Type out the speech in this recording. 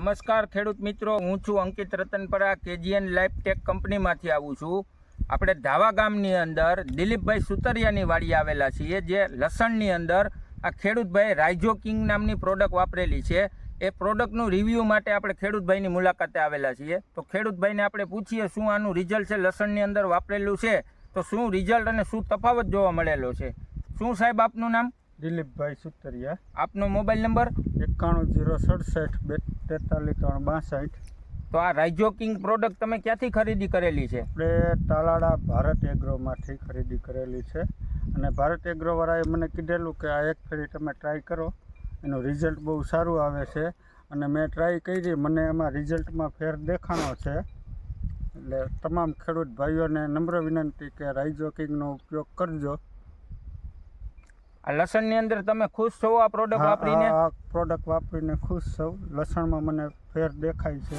નમસ્કાર ખેડૂત મિત્રો, હું છું અંકિત રતનપરા, કેજીએન લાઈફટેક કંપનીમાંથી આવું છું. આપણે ધાવા ગામની અંદર દિલીપભાઈ સુતરિયાની વાડી આવેલા છીએ, જે લસણની અંદર આ ખેડૂતભાઈ રાઇઝોકિંગ નામની પ્રોડક્ટ વાપરેલી છે. એ પ્રોડક્ટનું રિવ્યૂ માટે આપણે ખેડૂતભાઈની મુલાકાતે આવેલા છીએ. તો ખેડૂતભાઈને આપણે પૂછીએ શું આનું રિઝલ્ટ છે, લસણની અંદર વાપરેલું છે તો શું રિઝલ્ટ અને શું તફાવત જોવા મળેલો છે. શું સાહેબ આપનું નામ? દિલીપભાઈ સુતરિયા. આપનો મોબાઈલ નંબર? 91 067 43 362. તો આ રાઇઝોકિંગ પ્રોડક્ટ તમે ક્યાંથી ખરીદી કરેલી છે? આપણે તાલાળા ભારત એગ્રોમાંથી ખરીદી કરેલી છે, અને ભારત એગ્રોવાળાએ મને કીધેલું કે આ એક ફેરી તમે ટ્રાય કરો, એનું રિઝલ્ટ બહુ સારું આવે છે. અને મેં ટ્રાય કરી, મને એમાં રિઝલ્ટમાં ફેર દેખાણો છે. એટલે તમામ ખેડૂત ભાઈઓને નમ્ર વિનંતી કે રાઇઝોકિંગનો ઉપયોગ કરજો. આ લસણની અંદર તમે ખુશ છો આ પ્રોડક્ટ વાપરીને? આ પ્રોડક્ટ વાપરીને ખુશ છું. લસણમાં મને ફેર દેખાય છે.